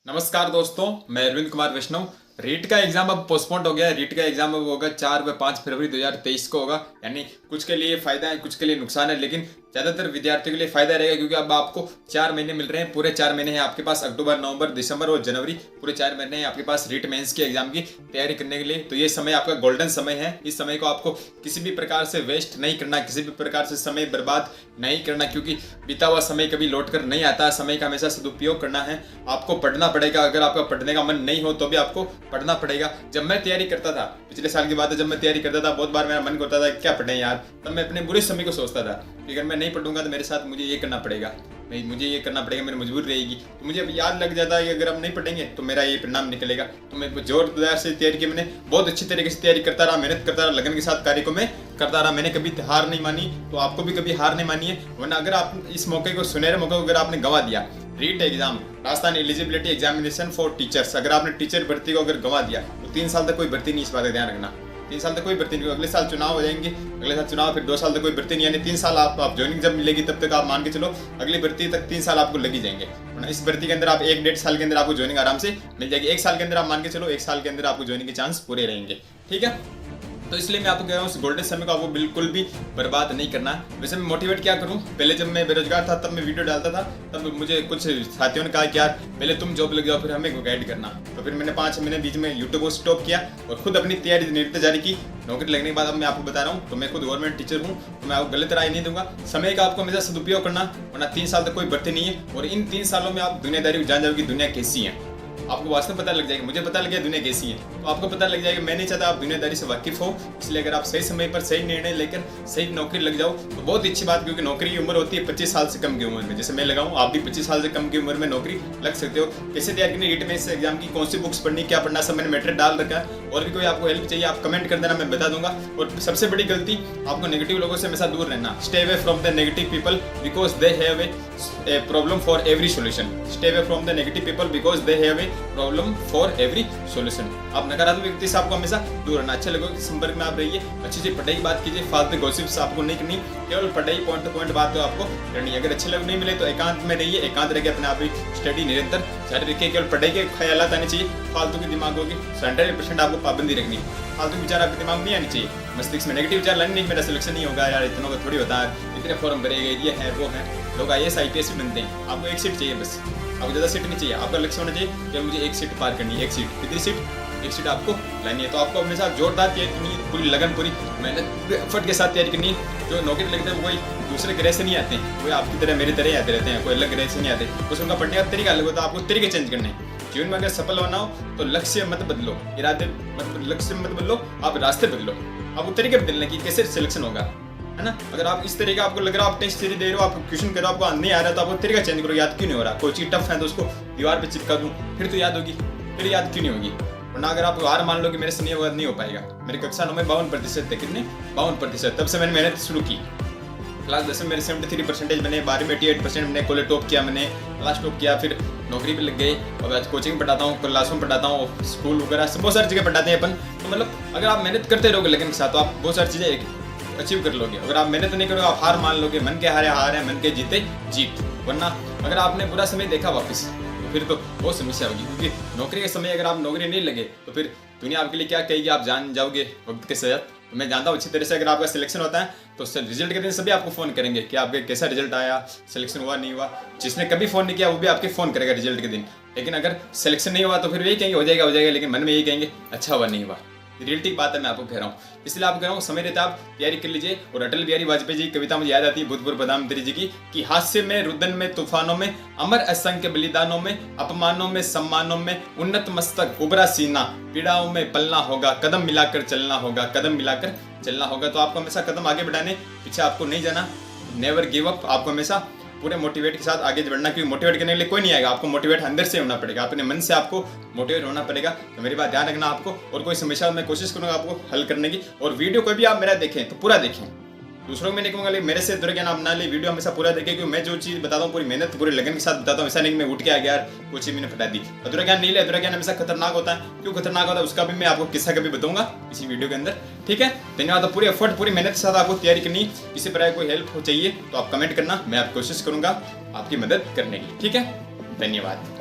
नमस्कार दोस्तों, मैं अरविंद कुमार वैष्णव। रीट का एग्जाम अब पोस्टपोन्ड हो गया है। रीट का एग्जाम अब होगा 4 व 5 फरवरी 2023 को होगा। यानी कुछ के लिए फायदा है, कुछ के लिए नुकसान है, लेकिन ज़्यादातर विद्यार्थियों के लिए फायदा रहेगा क्योंकि अब आपको 4 महीने मिल रहे हैं। पूरे 4 महीने हैं आपके पास, अक्टूबर, नवंबर, दिसंबर और जनवरी, पूरे 4 महीने हैं आपके पास रीट मेंस के एग्जाम की तैयारी करने के लिए। तो ये समय आपका गोल्डन समय है। इस समय को आपको किसी भी प्रकार से वेस्ट नहीं करना, किसी भी प्रकार से समय बर्बाद नहीं करना, क्योंकि बीता हुआ समय कभी लौट कर नहीं आता। समय का हमेशा सदुपयोग करना है। आपको पढ़ना पड़ेगा। अगर आपका पढ़ने का मन नहीं हो तो भी आपको पढ़ना पड़ेगा। जब मैं तैयारी करता था, पिछले साल की बात है, जब मैं तैयारी करता था, बहुत बार मेरा मन करता था क्या पढ़ें यार। तब मैं अपने बुरे समय को सोचता था कि अगर मैं नहीं पढ़ूंगा तो मेरे साथ मुझे ये करना पड़ेगा, मुझे ये करना पड़ेगा, मेरी मजबूरी रहेगी। तो मुझे अब याद लग जाता है कि अगर हम नहीं पढ़ेंगे तो मेरा ये परिणाम निकलेगा। तो मैं जोरदार से तैयारी की, मैंने बहुत अच्छी तरीके से तैयारी करता रहा, मेहनत करता रहा, लगन के साथ कार्य को मैं करता रहा। मैंने कभी हार नहीं मानी, तो आपको भी कभी हार नहीं मानी है। वरना अगर आप इस मौके को, सुनहरे मौके को अगर आपने गंवा दिया, REET exam, Rajasthan eligibility examination for teachers, अगर आपने टीचर भर्ती को अगर गंवा दिया तो 3 साल तक कोई भर्ती नहीं। इस बात का ध्यान रखना, 3 साल तक कोई भर्ती नहीं। अगले साल चुनाव हो जाएंगे, अगले साल चुनाव, फिर 2 साल तक कोई भर्ती नहीं। यानी 3 साल आप ज्वाइनिंग जब मिलेगी तब तक आप मान के चलो अगली भर्ती तक 3 साल आपको लगी जाएंगे। इस भर्ती के अंदर आप 1-1.5 साल के अंदर आपको ज्वाइनिंग आराम से मिल जाएगी। 1 साल के अंदर आप मान के चलो 1 साल के अंदर आपको ज्वाइनिंग के चांस पूरे रहेंगे। ठीक है, तो इसलिए मैं आपको कह रहा हूँ, इस गोल्डन समय को आपको बिल्कुल भी बर्बाद नहीं करना है। वैसे मैं मोटिवेट क्या करूँ, पहले जब मैं बेरोजगार था तब मैं वीडियो डालता था, तब मुझे कुछ साथियों ने कहा कि यार पहले तुम जॉब लग जाओ फिर हमें गाइड करना। तो फिर मैंने 5 महीने बीच में यूट्यूब को स्टॉप किया और खुद अपनी तैयारी निरंतर जारी की। नौकरी लगने के बाद अब मैं आपको बता रहा हूँ, तो मैं खुद गवर्नमेंट टीचर हूँ, तो मैं आपको गलत राय नहीं दूंगा। समय का आपको हमेशा सदुपयोग करना, वरना 3 साल तक कोई भर्ती नहीं है। और इन 3 सालों में आप दुनियादारी जान जाओगे, दुनिया कैसी है आपको वास्तव पता लग जाएगा। मुझे पता लग गया दुनिया कैसी है, तो आपको पता लग जाएगा। मैं नहीं चाहता आप दुनियादारी से वाकिफ हो, इसलिए अगर आप सही समय पर सही निर्णय लेकर सही नौकरी लग जाओ तो बहुत अच्छी बात, क्योंकि नौकरी की उम्र होती है 25 साल से कम की उम्र में। जैसे मैं लगाऊं, आप भी 25 साल से कम की उम्र में नौकरी लग सकते हो। कैसे तैयार करनी, रीट मेंस एग्जाम की कौन सी बुक्स पढ़नी, क्या पढ़ना, सब मैंने मैटर डाल रखा है। और भी कोई आपको हेल्प चाहिए आप कमेंट कर देना, मैं बता दूंगा। और सबसे बड़ी गलती, आपको नेगेटिव लोगों से हमेशा दूर रहना। Stay away from the negative people because they have a problem for every solution. Stay away from the negative people because they have a problem for every solution. आप नकारात्मक व्यक्ति से आपको हमेशा दूर रहना। अच्छे लोगों के संपर्क में आप रहिए, अच्छी सी पढ़ाई की बात कीजिए, फालतू गॉसिप्स आपको नहीं करनी, केवल पढ़ाई पॉइंट टू पॉइंट बात तो आपको करनी है। अगर अच्छे लोग नहीं मिले तो एकांत में रहिए, एकांत रह के अपने आप ही स्टडी निरंतर जारी रखिए। केवल पढ़ाई के ख्यालात आने चाहिए, फालतू के दिमाग होगी 100% आपको पाबंदी रखनी। फालतू विचार आपके दिमाग में नहीं आनी चाहिए, मस्तिष्क में नेगेटिव विचार लाने नहीं, मेरा सिलेक्शन नहीं होगा यार, इतना का थोड़ी होता है, इतने फॉर्म भरेंगे, ये है वो है। लोग IAS IPS भी बनते हैं, आपको 1 सीट चाहिए बस, आपको ज़्यादा सीट नहीं चाहिए। आपका लक्ष्य होना चाहिए कि मुझे 1 सीट पार करनी है। 1 सीट, कितनी सीट? 1 सीट आपको लानी है। तो आपको हमेशा जोरदार तैयारी करनी है, पूरी लगन, पूरी मेहनत, पूरे एफर्ट के साथ तैयारी करनी है। जो नौकरी लगते हैं कोई दूसरे ग्रह से नहीं आते, वो आपकी तरह मेरी तरह आते रहते हैं, कोई अलग ग्रह से नहीं आते। बस उनका पढ़ने का तरीका अलग होता है, आपको तरीके चेंज करने हैं। जीवन में अगर सफल होना हो तो लक्ष्य मत बदलो, इरादे मत, लक्ष्य मत बदलो, आप रास्ते बदलो। आपको तरीके बदलने की कैसे सिलेक्शन होगा, है ना। अगर आप इस तरीके आपको लग रहा है, आप टेस्ट सीरीज दे रहे हो, आप क्वेश्चन कर रहे हो, आपको नहीं आ रहा तो आपको तरीका चेंज करो। याद क्यों नहीं हो रहा? कोई चीज टफ है तो उसको दीवार पे चिपका दूं, फिर तो याद होगी, फिर याद क्यों नहीं होगी? वरना अगर आप हार मान लो कि मेरे से नहीं होगा, नहीं हो पाएगा। मेरी कक्षा 9 में 52% थे, कितने? 52%। तब से मैंने मेहनत शुरू की। क्लास 10 में मेरे 73% बने, 12 में 88% बने, कॉलेज टॉप किया मैंने, क्लास टॉप किया, फिर नौकरी भी लग गई। और आज कोचिंग पढ़ाता हूँ, क्लास में पढ़ाता हूँ, स्कूल वगैरह बहुत सारी जगह पढ़ाते हैं अपन। तो मतलब अगर आप मेहनत करते रहोगे लेकिन के साथ, तो आप बहुत सारी चीज़ें अचीव कर लोगे। अगर आप मेहनत नहीं करोगे, आप हार मान लोगे। मन के हारे हार है, मन के जीते जीत। वरना अगर आपने बुरा समय देखा वापस तो फिर तो बहुत समस्या होगी, क्योंकि नौकरी के समय अगर आप नौकरी नहीं लगे तो फिर दुनिया आपके लिए क्या कहेगी, आप जान जाओगे वक्त के साथ। तो मैं जानता हूँ अच्छी तरह से, अगर आपका सिलेक्शन होता है तो रिजल्ट के दिन सभी आपको फ़ोन करेंगे कि आपके कैसा रिजल्ट आया, सिलेक्शन हुआ नहीं हुआ। जिसने कभी फ़ोन नहीं किया वो भी आपके फ़ोन करेगा रिजल्ट के दिन। लेकिन अगर सिलेक्शन नहीं हुआ तो फिर यही कहेंगे हो जाएगा हो जाएगा, लेकिन मन में यही कहेंगे अच्छा हुआ नहीं हुआ। रियलिटी बात है, मैं आपको कह रहा हूँ। इसलिए आपको कह रहा हूँ समय रहता आप तैयारी कर लीजिए। और अटल बिहारी वाजपेयी जी की कविता मुझे याद आती है, भूतपूर्व प्रधानमंत्री जी की, कि हास्य में, रुदन में, तूफानों में, अमर असंख्य बलिदानों में, अपमानों में, सम्मानों में, उन्नत मस्तक, उबरा सीना, पीड़ाओं में पलना होगा, कदम मिलाकर चलना होगा, कदम मिलाकर चलना होगा। तो आपको हमेशा कदम आगे बढ़ाने, पीछे आपको नहीं जाना। Never give up. आपको हमेशा पूरे मोटिवेट के साथ आगे बढ़ना, क्योंकि मोटिवेट करने के लिए कोई नहीं आएगा, आपको मोटिवेट अंदर से होना पड़ेगा, अपने मन से आपको मोटिवेट होना पड़ेगा। तो मेरी बात ध्यान रखना आपको। और कोई समस्या मैं कोशिश करूंगा आपको हल करने की। और वीडियो कोई भी आप मेरा देखें तो पूरा देखें, दूसरों में नहीं कहूँगा, लेकिन मेरे से दुर्ज्ञान आप ना ले। वीडियो हमेशा पूरा देखें, क्योंकि मैं जो चीज़ बताता हूँ पूरी मेहनत पूरी लगन के साथ बताता हूँ। ऐसा नहीं कि मैं उठ के आ गया यार कुछ ही मैंने फटा दी। अधूरा ज्ञान नहीं ले। अधूरा ज्ञान हमेशा खतरनाक होता है। क्यों खतरनाक होता है उसका भी मैं आपको किस्सा कभी बताऊंगा इसी वीडियो के अंदर। ठीक है, धन्यवाद। तो पूरी एफर्ट पूरी मेहनत के साथ आपको तैयारी करनी। किसी प्रकार कोई हेल्प हो चाहिए तो आप कमेंट करना, मैं आप कोशिश करूंगा आपकी मदद करने की। ठीक है, धन्यवाद।